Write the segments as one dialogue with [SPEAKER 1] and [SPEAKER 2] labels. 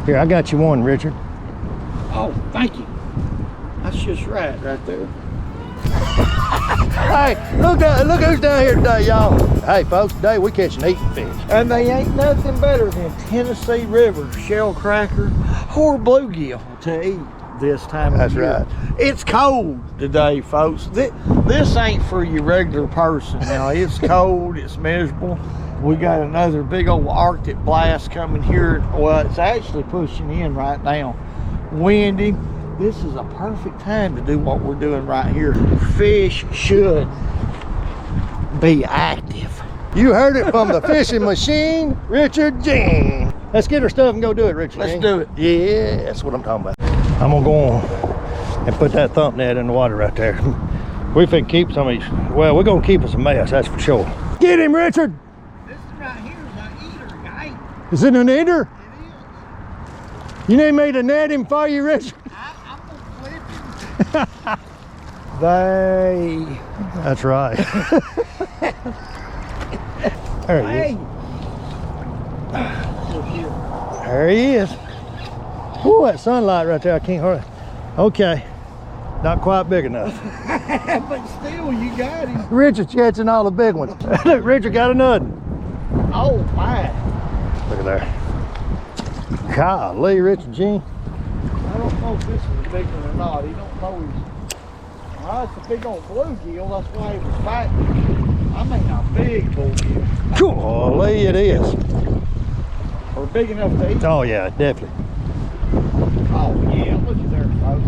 [SPEAKER 1] Here, I got you one, Richard.
[SPEAKER 2] Oh, thank you. That's just right there.
[SPEAKER 1] Hey, look who's down here today, y'all. Hey, folks, today we catching eating fish.
[SPEAKER 2] And they ain't nothing better than Tennessee River shell cracker or bluegill to eat this time of year.
[SPEAKER 1] That's right.
[SPEAKER 2] It's cold today, folks. This ain't for your regular person. Now, it's cold, it's miserable. We got another big old Arctic blast coming here. Well, it's actually pushing in right now. Windy. This is a perfect time to do what we're doing right here. Fish should be active.
[SPEAKER 1] You heard it from the fishing machine, Richard Jean. Let's get our stuff and go do it, Richard.
[SPEAKER 2] Let's do it.
[SPEAKER 1] Yeah, that's what I'm talking about. I'm gonna go on and put that thump net in the water right there. We finna keep some of these. Well, we're gonna keep us a mess, that's for sure. Get him, Richard.
[SPEAKER 2] This right here is an eater, guy.
[SPEAKER 1] Is it an eater?
[SPEAKER 2] It is.
[SPEAKER 1] You need me to net him for you, Richard?
[SPEAKER 2] I'm gonna flip him.
[SPEAKER 1] That's right. There he is. There he is. Ooh, that sunlight right there, I can't hardly. Okay, not quite big enough.
[SPEAKER 2] But still, you got him.
[SPEAKER 1] Richard's catching all the big ones. Look, Richard got another.
[SPEAKER 2] Oh, my.
[SPEAKER 1] Look at there. Golly, Richard Jean.
[SPEAKER 2] I don't know if this is a big one or not. He don't know he's... Well, it's a big old bluegill. That's why he was fighting. I mean, a big bluegill.
[SPEAKER 1] Golly, it is.
[SPEAKER 2] Or big enough to eat.
[SPEAKER 1] Oh, yeah, definitely.
[SPEAKER 2] Oh, yeah. Look at there, folks.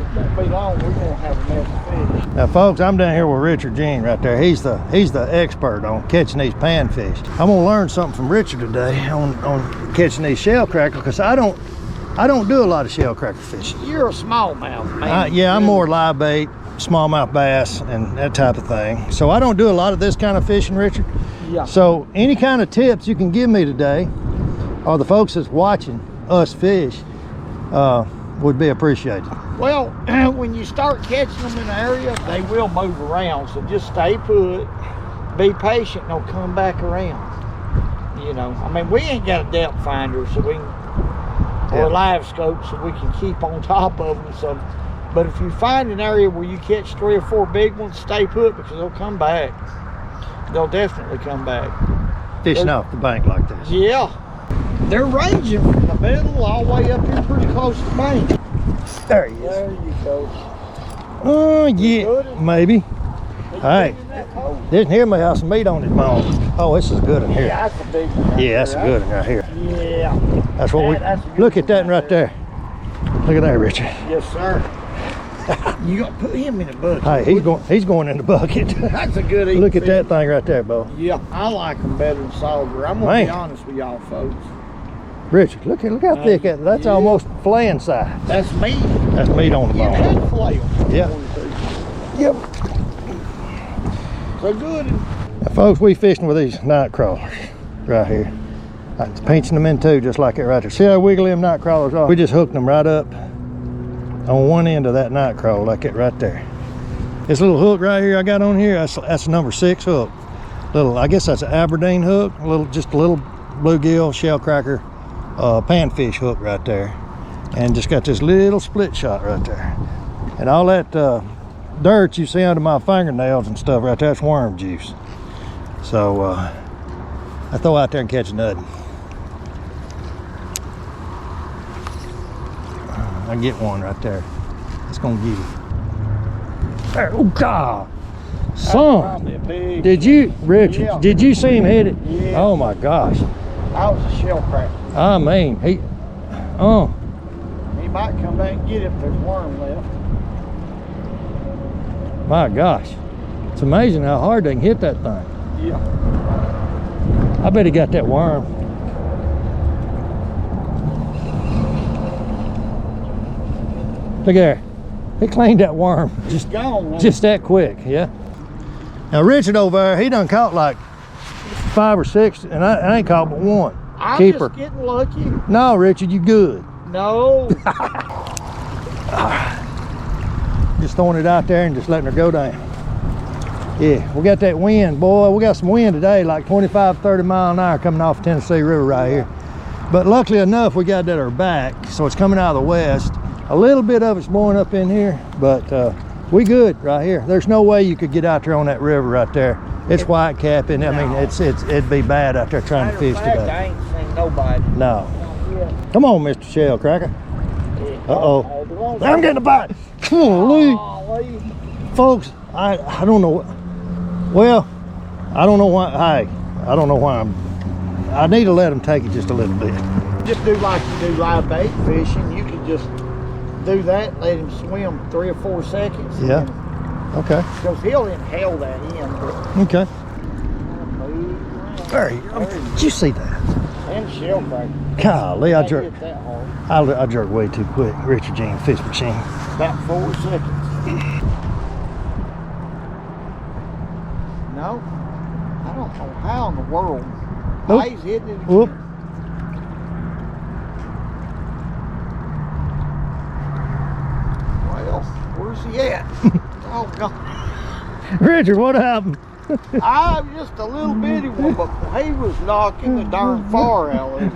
[SPEAKER 2] It won't be long. We're going to have a mess of fish.
[SPEAKER 1] Now, folks, I'm down here with Richard Jean right there. He's the expert on catching these panfish. I'm gonna learn something from Richard today on catching these shell crackers, because I don't do a lot of shell cracker fishing.
[SPEAKER 2] You're a smallmouth, man.
[SPEAKER 1] Yeah, I'm more live bait, smallmouth bass, and that type of thing. So I don't do a lot of this kind of fishing, Richard.
[SPEAKER 2] Yeah.
[SPEAKER 1] So any kind of tips you can give me today, or the folks that's watching us fish, would be appreciated.
[SPEAKER 2] Well, when you start catching them in the area, they will move around. So just stay put, be patient, and they'll come back around. You know, I mean, we ain't got a depth finder, so we can, or a live scope, so we can keep on top of them. So, but if you find an area where you catch 3 or 4 big ones, stay put, because they'll come back. They'll definitely come back.
[SPEAKER 1] Fishing off the bank like this.
[SPEAKER 2] Yeah. They're ranging from the middle all the way up here pretty close to the bank.
[SPEAKER 1] There he is.
[SPEAKER 2] There you go.
[SPEAKER 1] Oh, yeah, maybe. Hey, didn't hear me have some meat on his bone. Oh, this is good in here.
[SPEAKER 2] Yeah, that's a big one. Right
[SPEAKER 1] Yeah, that's
[SPEAKER 2] there.
[SPEAKER 1] a good one right here.
[SPEAKER 2] Yeah.
[SPEAKER 1] That's what
[SPEAKER 2] That's a good
[SPEAKER 1] look at
[SPEAKER 2] one
[SPEAKER 1] that right there. Look at that, Richard.
[SPEAKER 2] Yes, sir. You got to put him in a bucket.
[SPEAKER 1] Hey, he's going in the bucket.
[SPEAKER 2] That's a good eating
[SPEAKER 1] Look at
[SPEAKER 2] fish.
[SPEAKER 1] that thing right there, Bo.
[SPEAKER 2] Yeah, I like them better than soldier. I'm going to be honest with y'all, folks.
[SPEAKER 1] Richard, look how thick that. That's
[SPEAKER 2] yeah.
[SPEAKER 1] almost flaying size.
[SPEAKER 2] That's meat.
[SPEAKER 1] That's meat on the
[SPEAKER 2] You
[SPEAKER 1] bone.
[SPEAKER 2] can flay them.
[SPEAKER 1] Yeah. Yep.
[SPEAKER 2] So good.
[SPEAKER 1] Now, folks, we fishing with these night crawlers right here. I'm pinching them in two just like it right there. See how wiggly them night crawlers are? We just hooked them right up on one end of that night crawler like it right there. This little hook right here I got on here, that's a number 6 hook. I guess that's an Aberdeen hook, just a little bluegill, shell cracker, panfish hook right there. And just got this little split shot right there. And all that dirt you see under my fingernails and stuff right there, that's worm juice. So I throw out there and catch nothing. I get one right there. It's gonna get it. There, oh God, son! Did you, Richard?
[SPEAKER 2] Yeah.
[SPEAKER 1] Did you see him hit it?
[SPEAKER 2] Yeah.
[SPEAKER 1] Oh my gosh!
[SPEAKER 2] That was a shell cracker.
[SPEAKER 1] I mean, he
[SPEAKER 2] might come back and get it if there's worm left.
[SPEAKER 1] My gosh, it's amazing how hard they can hit that thing.
[SPEAKER 2] Yeah.
[SPEAKER 1] I bet he got that worm. Look there. He cleaned that worm.
[SPEAKER 2] Just gone.
[SPEAKER 1] Just that quick, yeah. Now Richard over there, he done caught like 5 or 6, and I ain't caught but one.
[SPEAKER 2] I'm
[SPEAKER 1] Keeper.
[SPEAKER 2] just getting lucky.
[SPEAKER 1] No, Richard, you good.
[SPEAKER 2] No.
[SPEAKER 1] Just throwing it out there and just letting her go down. Yeah, we got that wind, boy. We got some wind today, like 25, 30 mile an hour coming off Tennessee River right here. But luckily enough, we got that our back, so it's coming out of the west. A little bit of it's blowing up in here, but we good right here. There's no way you could get out there on that river right there. It's white capping. I mean, it'd be bad out there trying to fish today.
[SPEAKER 2] I ain't seen nobody.
[SPEAKER 1] No. Come on, Mr. Shell Cracker. Uh-oh. I'm getting a bite. Holy. Folks, I don't know. Well, I don't know why. Hey, I don't know why I need to let them take it just a little bit.
[SPEAKER 2] Just do like you do live bait fishing. You can just do that, let him swim 3 or 4 seconds.
[SPEAKER 1] Yeah. Okay.
[SPEAKER 2] Because he'll inhale that in.
[SPEAKER 1] Okay. There you go. Did you see that?
[SPEAKER 2] And shell cracker.
[SPEAKER 1] Golly, I jerked.
[SPEAKER 2] That hard.
[SPEAKER 1] I jerked way too quick. Richard Jean fish machine.
[SPEAKER 2] About 4 seconds. No, I don't know how in the world.
[SPEAKER 1] Nope.
[SPEAKER 2] He's hitting it again.
[SPEAKER 1] Whoop.
[SPEAKER 2] Well, where's he at? Oh God.
[SPEAKER 1] Richard, what happened?
[SPEAKER 2] I'm just a little bitty one, but he was knocking the darn far out of it.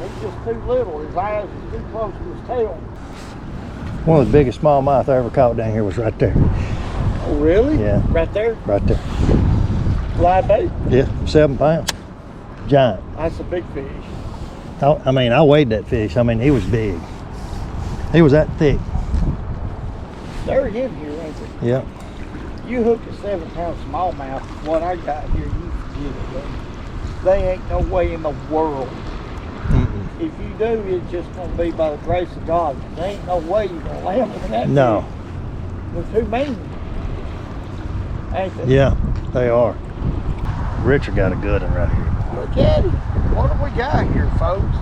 [SPEAKER 2] He's just too little. His eyes are too close to his tail.
[SPEAKER 1] One of the biggest smallmouth I ever caught down here was right there.
[SPEAKER 2] Oh, really?
[SPEAKER 1] Yeah.
[SPEAKER 2] Right there?
[SPEAKER 1] Right there.
[SPEAKER 2] Live bait?
[SPEAKER 1] Yeah, 7 pounds. Giant.
[SPEAKER 2] That's a big fish.
[SPEAKER 1] I mean, I weighed that fish. I mean, he was big. He was that thick.
[SPEAKER 2] They're in here, ain't they?
[SPEAKER 1] Yeah.
[SPEAKER 2] You hook a 7-pound smallmouth, what I got here, you forget it. They ain't no way in the world.
[SPEAKER 1] Mm-mm.
[SPEAKER 2] If you do, it's just going to be by the grace of God. There ain't no way you're going to land them in that
[SPEAKER 1] No.
[SPEAKER 2] fish. They're too mean. Ain't they?
[SPEAKER 1] Yeah, they are. Richard got a good one right here.
[SPEAKER 2] Look at him. What do we got here, folks?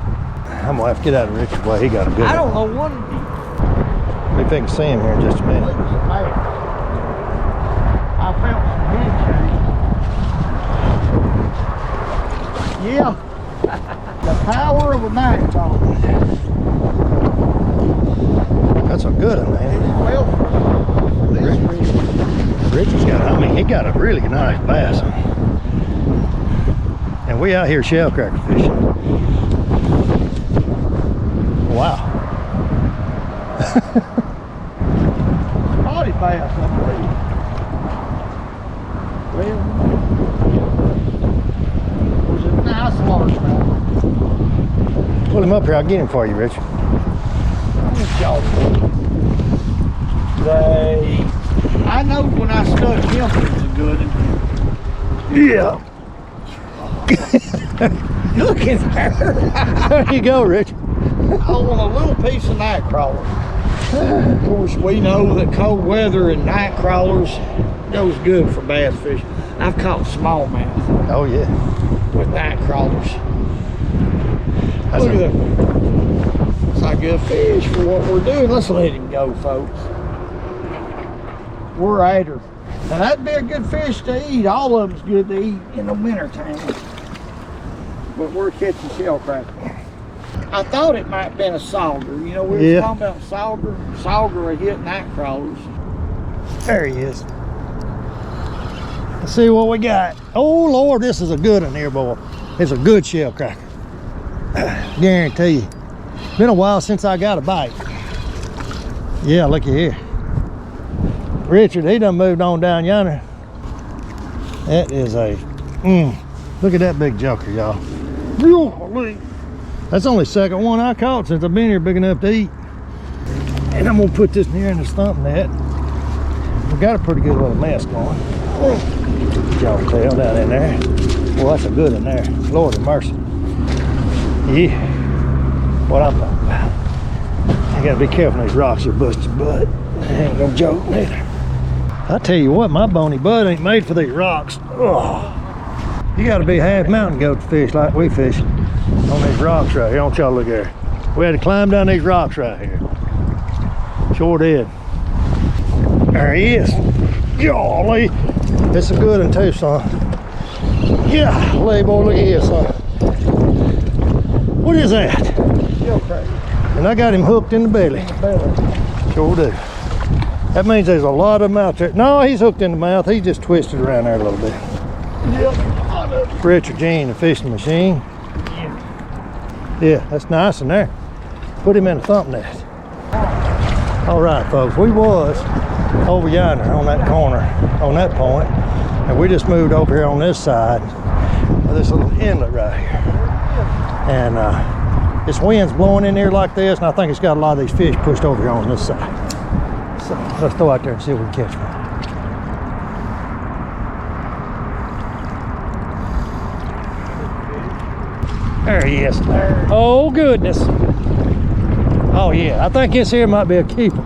[SPEAKER 1] I'm gonna have to get out of Richard's way. He got a good one.
[SPEAKER 2] I don't know what
[SPEAKER 1] Maybe if I can see him here in just a minute.
[SPEAKER 2] I felt some head change. Yeah. The power of a night dog.
[SPEAKER 1] That's a good one, man.
[SPEAKER 2] Well,
[SPEAKER 1] Richard's got, I mean, he got a really nice bass. And we out here shell cracker fishing. Wow.
[SPEAKER 2] Body bass, I believe. Well, was a nice largemouth.
[SPEAKER 1] Pull him up here, I'll get him for you, Richard.
[SPEAKER 2] I know when I stuck him, it was a good one.
[SPEAKER 1] Yeah.
[SPEAKER 2] Look at her.
[SPEAKER 1] There you go, Richard.
[SPEAKER 2] I want a little piece of night crawler. Of course, we know that cold weather and night crawlers goes good for bass fishing. I've caught smallmouth
[SPEAKER 1] Oh, yeah.
[SPEAKER 2] with night crawlers.
[SPEAKER 1] That's
[SPEAKER 2] Look at that. It's like good fish for what we're doing. Let's let him go, folks. We're at her. Now that'd be a good fish to eat. All of them's good to eat in the winter time. But we're catching shell cracker. I thought it might have been a sauger. You know, we were talking about sauger. Sauger are hit night crawlers.
[SPEAKER 1] There he is. Let's see what we got. Oh, Lord, this is a good one here, boy. It's a good shell cracker. Guarantee you. Been a while since I got a bite. Yeah, looky here. Richard, he done moved on down yonder. That is a, look at that big joker, y'all. That's only the second one I caught since I've been here big enough to eat. And I'm gonna put this here in the stump net. We got a pretty good little mess going. Y'all tail down in there. Well, that's a good one there. Lord have mercy. Yeah, what I'm talking about. You gotta be careful, these rocks are busted butt. Ain't no joke neither. I tell you what, my bony butt ain't made for these rocks. Oh, you gotta be half mountain goat to fish like we fish on these rocks right here. Don't y'all look there. We had to climb down these rocks right here. Sure did. There he is. Golly, it's a good one too, son. Yeah, boy, look at here, son. What is that?
[SPEAKER 2] Shell cracker.
[SPEAKER 1] And I got him hooked in the belly. Sure do. That means there's a lot of them out there. No, he's hooked in the mouth. He just twisted around there a little bit.
[SPEAKER 2] Yep.
[SPEAKER 1] Richard Jean, the fishing machine.
[SPEAKER 2] Yeah.
[SPEAKER 1] Yeah, that's nice in there. Put him in a thump net. All right, folks, we was over yonder on that corner, on that point, and we just moved over here on this side of this little inlet right here. And this wind's blowing in here like this, and I think it's got a lot of these fish pushed over here on this side. So let's go out there and see if we can catch one. There he is. Oh goodness. Oh yeah, I think this here might be a keeper.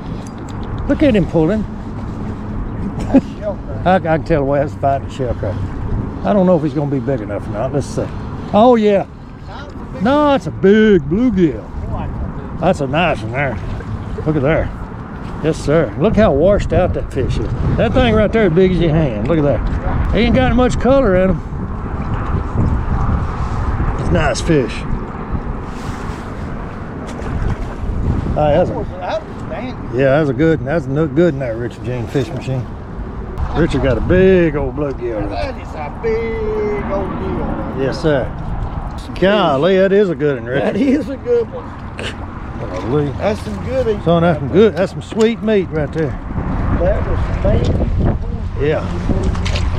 [SPEAKER 1] Look at him pulling. I can tell the way that's fighting shellcracker. I don't know if he's going to be big enough or not. Let's see. Oh yeah. No, it's a big bluegill. That's a nice one there. Look at there. Yes sir. Look how washed out that fish is. That thing right there as big as your hand. Look at that. He ain't got much color in him. It's a nice fish. That's a good in there, Richard Jean fish machine. Richard got a big old bluegill.
[SPEAKER 2] That is a big old deal.
[SPEAKER 1] Yes sir. Golly, that is a good one, Richard.
[SPEAKER 2] That is a good one.
[SPEAKER 1] Golly.
[SPEAKER 2] That's some good eating.
[SPEAKER 1] Son, that's some good. That's some sweet meat right there.
[SPEAKER 2] That was meat.
[SPEAKER 1] Yeah.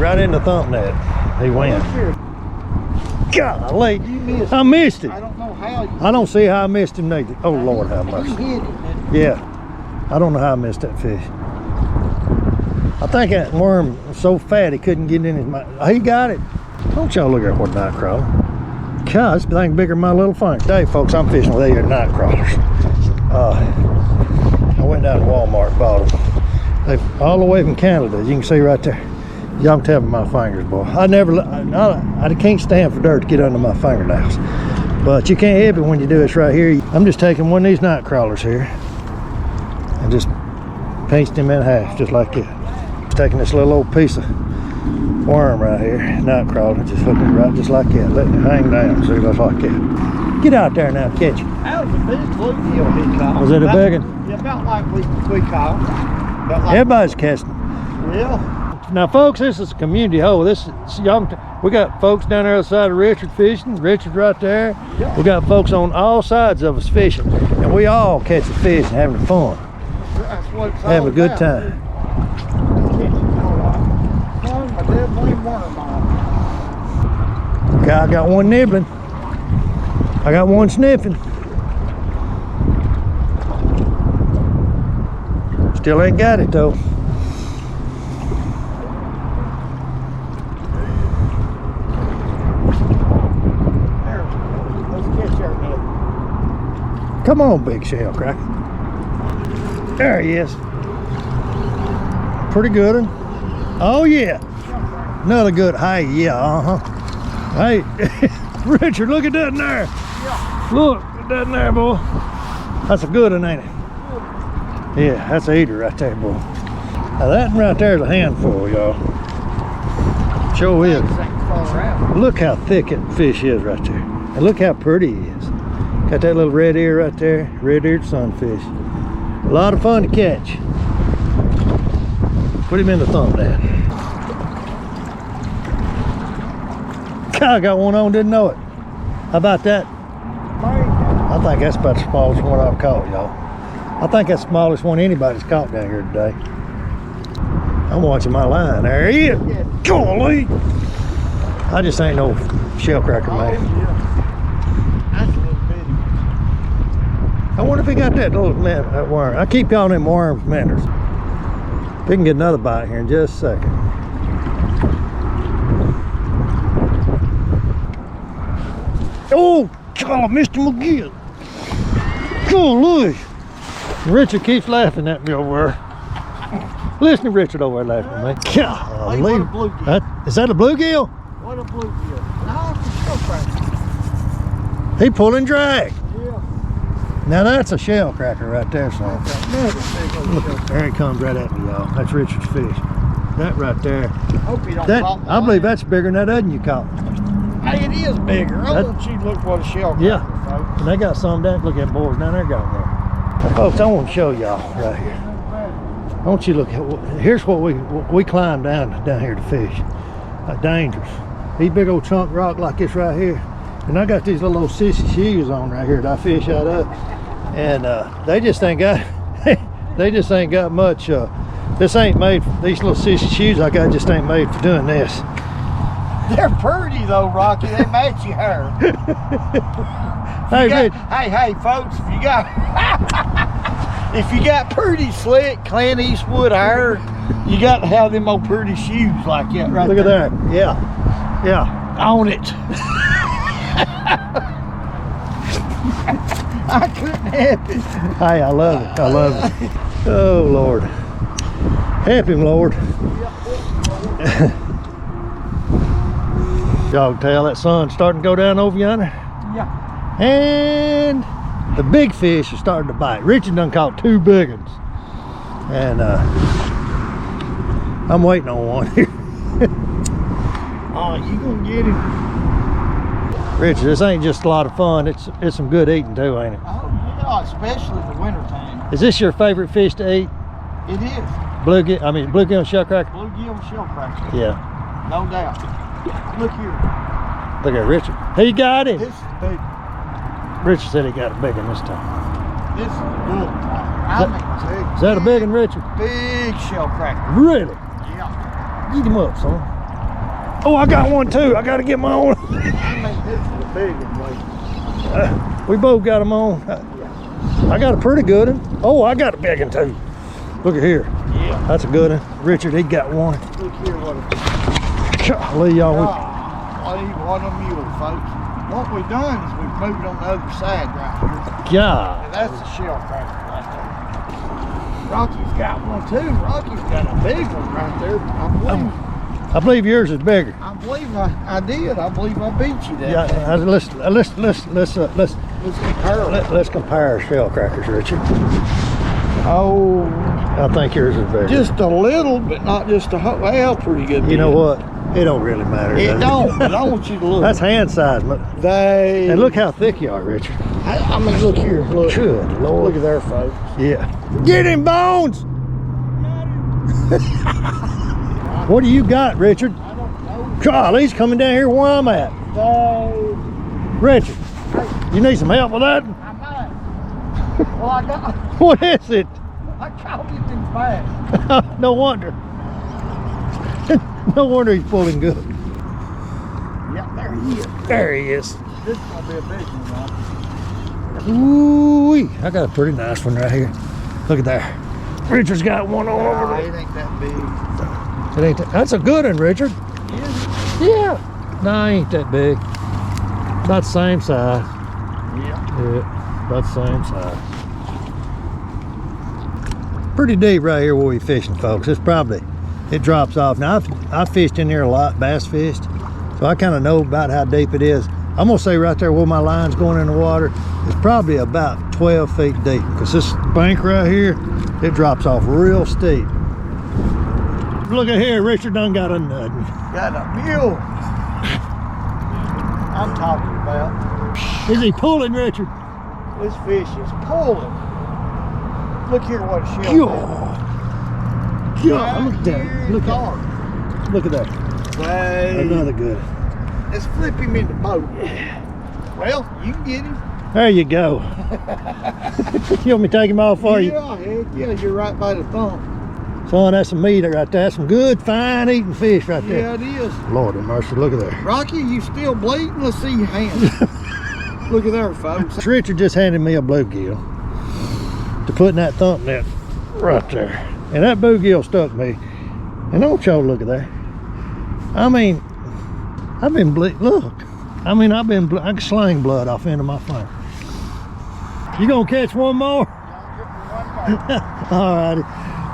[SPEAKER 1] Right in the thump net. He went. Golly. I missed it.
[SPEAKER 2] I don't know how you
[SPEAKER 1] I don't see how I missed him neither. Oh Lord, how much.
[SPEAKER 2] You hit it.
[SPEAKER 1] Yeah. I don't know how I missed that fish. I think that worm was so fat he couldn't get in his mouth. He got it. Don't y'all look at what night crawler. God, this thing bigger than my little finger. Today, folks, I'm fishing with these night crawlers. I went down to Walmart and bought them. They're all the way from Canada, as you can see right there. Y'all can tell by my fingers, boy. I can't stand for dirt to get under my fingernails. But you can't help it when you do this right here. I'm just taking one of these night crawlers here and just pinched him in half, just like that. Just taking this little old piece of worm right here, night crawler, just hooking it right just like that, letting it hang down, see, just like that. Get out there now, catch it.
[SPEAKER 2] That was a big bluegill he caught.
[SPEAKER 1] Was it a big one?
[SPEAKER 2] Yeah, about like we caught. Like
[SPEAKER 1] everybody's catching.
[SPEAKER 2] Yeah.
[SPEAKER 1] Now, folks, this is a community hole. This is young. We got folks down there on the side of Richard fishing. Richard's right there.
[SPEAKER 2] Yeah.
[SPEAKER 1] We got folks on all sides of us fishing, and we all catching fish and having fun.
[SPEAKER 2] That's what it's
[SPEAKER 1] Having a good
[SPEAKER 2] about.
[SPEAKER 1] time. Okay, I got one nibbling. I got one sniffing. Still ain't got it though. Come on, big shell cracker. There he is. Pretty good one. Oh yeah. Another good. Hey, yeah, Hey, Richard, look at that in there.
[SPEAKER 2] Yeah.
[SPEAKER 1] Look at that in there, boy. That's a good one, ain't it? Yeah, that's a eater right there, boy. Now that one right there is a handful, y'all. Sure is. Look how thick that fish is right there. And look how pretty he is. Got that little red ear right there, red-eared sunfish. A lot of fun to catch. Put him in the thump net. God, I got one on, didn't know it. How about that? I think that's about the smallest one I've caught, y'all. I think that's the smallest one anybody's caught down here today. I'm watching my line. There he is. Golly! I just ain't no shell cracker man. I wonder if he got that little that worm. I keep calling them worms manners. We can get another bite here in just a second. Oh, God, I missed him again. Golly. Richard keeps laughing at me over there. Listen to Richard over there laughing at me.
[SPEAKER 2] Hey, what a bluegill.
[SPEAKER 1] Is that a bluegill?
[SPEAKER 2] What a bluegill. No, it's a shell cracker.
[SPEAKER 1] He pulling drag.
[SPEAKER 2] Yeah.
[SPEAKER 1] Now that's a shell cracker right there, son. Look, there he comes right at me, y'all. That's Richard's fish. That right there.
[SPEAKER 2] Hope he don't
[SPEAKER 1] That,
[SPEAKER 2] fall
[SPEAKER 1] I believe that's bigger than that other one you caught.
[SPEAKER 2] Hey, it is bigger. I want you to look what a shell cracker.
[SPEAKER 1] Yeah.
[SPEAKER 2] Folks.
[SPEAKER 1] And they got some down. Look at them boys down there got there. Now, folks, I want to show y'all right here. I want you to look at. Here's what we climb down here to fish. Dangerous. these big old chunk rock like this right here. And I got these little old sissy shoes on right here that I fish out of. And they just ain't got, they just ain't got much. This ain't made, these little sissy shoes I got just ain't made for doing this.
[SPEAKER 2] They're pretty though, Rocky. They match your hair. Hey, folks, if you got pretty slick Clint Eastwood hair, you got to have them old pretty shoes like that right
[SPEAKER 1] Look
[SPEAKER 2] there.
[SPEAKER 1] at that. Yeah.
[SPEAKER 2] On it. I couldn't help it.
[SPEAKER 1] Hey, I love it. I love it. Oh, Lord. Help him, Lord. Y'all can tell that sun's starting to go down over yonder.
[SPEAKER 2] Yeah.
[SPEAKER 1] And the big fish are starting to bite. Richard done caught 2 big ones. And I'm waiting on one here.
[SPEAKER 2] Oh, you gonna get him?
[SPEAKER 1] Richard, this ain't just a lot of fun. It's some good eating too, ain't it?
[SPEAKER 2] Oh yeah, especially in the wintertime.
[SPEAKER 1] Is this your favorite fish to eat?
[SPEAKER 2] It is.
[SPEAKER 1] Bluegill and shellcracker?
[SPEAKER 2] Bluegill shellcracker.
[SPEAKER 1] Yeah.
[SPEAKER 2] No doubt. Look here.
[SPEAKER 1] Look at Richard. He got him.
[SPEAKER 2] This is big.
[SPEAKER 1] Richard said he got a big one this time.
[SPEAKER 2] This is a good one.
[SPEAKER 1] Is that a big one, Richard?
[SPEAKER 2] Big shellcracker.
[SPEAKER 1] Really?
[SPEAKER 2] Yeah.
[SPEAKER 1] Eat him up, son. Oh, I got one too. I got to get my own.
[SPEAKER 2] I mean, this is a big one.
[SPEAKER 1] We both got them on. I got a pretty good one. Oh, I got a big one too. Look at here.
[SPEAKER 2] Yeah.
[SPEAKER 1] That's a good one. Richard, he got one.
[SPEAKER 2] Look here what it is.
[SPEAKER 1] Golly, y'all.
[SPEAKER 2] What a mule, folks. What we've done is we've moved on the other side right here.
[SPEAKER 1] God.
[SPEAKER 2] And that's a shellcracker right there. Rocky's got one too. Rocky's got a big one right there.
[SPEAKER 1] I believe yours is bigger.
[SPEAKER 2] I believe I did. I believe I beat you that day.
[SPEAKER 1] Yeah. Let's compare. Let's compare shellcrackers, Richard.
[SPEAKER 2] Oh,
[SPEAKER 1] I think yours is bigger.
[SPEAKER 2] just a little, but not just a whole. Well, pretty good.
[SPEAKER 1] You know what? It don't really matter.
[SPEAKER 2] It don't, but I want you to look.
[SPEAKER 1] That's hand size. And look how thick you are, Richard.
[SPEAKER 2] I mean, look here. Look.
[SPEAKER 1] Good Lord.
[SPEAKER 2] Look at there, folks.
[SPEAKER 1] Yeah. Get him, Bones! What do you got, Richard?
[SPEAKER 2] I don't know.
[SPEAKER 1] Golly, he's coming down here where I'm at. Richard, you need some help with that?
[SPEAKER 2] I might. Well, I got.
[SPEAKER 1] What is it?
[SPEAKER 2] I caught it too fast.
[SPEAKER 1] No wonder. No wonder he's pulling good.
[SPEAKER 2] Yeah, there he is.
[SPEAKER 1] There he is.
[SPEAKER 2] This is gonna be a big one, Rocky.
[SPEAKER 1] Ooh, I got a pretty nice one right here. Look at that. Richard's got one all over
[SPEAKER 2] It
[SPEAKER 1] there.
[SPEAKER 2] ain't that big.
[SPEAKER 1] It ain't that's a good one, Richard. Yeah. No, ain't that big. About the same size.
[SPEAKER 2] Yeah.
[SPEAKER 1] About the same size. Pretty deep right here where we fishing, folks. It drops off. Now, I've fished in there a lot, bass fished, so I kind of know about how deep it is. I'm gonna say right there where my line's going in the water, it's probably about 12 feet deep, because this bank right here, it drops off real steep. Look at here, Richard done got a nut.
[SPEAKER 2] Got a mule. I'm talking about.
[SPEAKER 1] Is he pulling, Richard?
[SPEAKER 2] This fish is pulling. Look here what a shell is.
[SPEAKER 1] God, look at that. Look at that. Another good.
[SPEAKER 2] Let's flip him in the boat. Well, you can get him.
[SPEAKER 1] There you go. You want me to take him off for you?
[SPEAKER 2] Yeah, heck yeah, you're right by the thumb.
[SPEAKER 1] Son, that's some meat right there. That's some good, fine eating fish right there.
[SPEAKER 2] Yeah, it is.
[SPEAKER 1] Lord have mercy, look at that.
[SPEAKER 2] Rocky, you still bleeding? Let's see your hand. Look at there, folks.
[SPEAKER 1] Richard just handed me a bluegill to put in that thump net right there. And that bluegill stuck me. And don't y'all look at that. I mean, I've been look. I mean, I can slang blood off into my finger. You gonna catch one more? All righty.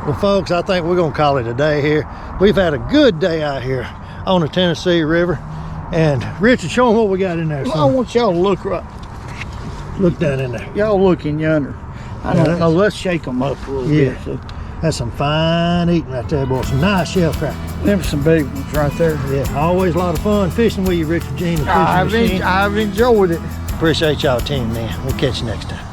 [SPEAKER 1] Well, folks, I think we're gonna call it a day here. We've had a good day out here on the Tennessee River. And Richard, show them what we got in there.
[SPEAKER 2] Well, I want y'all to look right.
[SPEAKER 1] Look down in there.
[SPEAKER 2] Y'all looking yonder. I don't know. Let's shake them up a little bit. So.
[SPEAKER 1] That's some fine eating right there, boy. Some nice shell crackers.
[SPEAKER 2] Them some big ones right there.
[SPEAKER 1] Yeah, always a lot of fun fishing with you, Richard Gene.
[SPEAKER 2] I've enjoyed it.
[SPEAKER 1] Appreciate y'all tuning in. We'll catch you next time.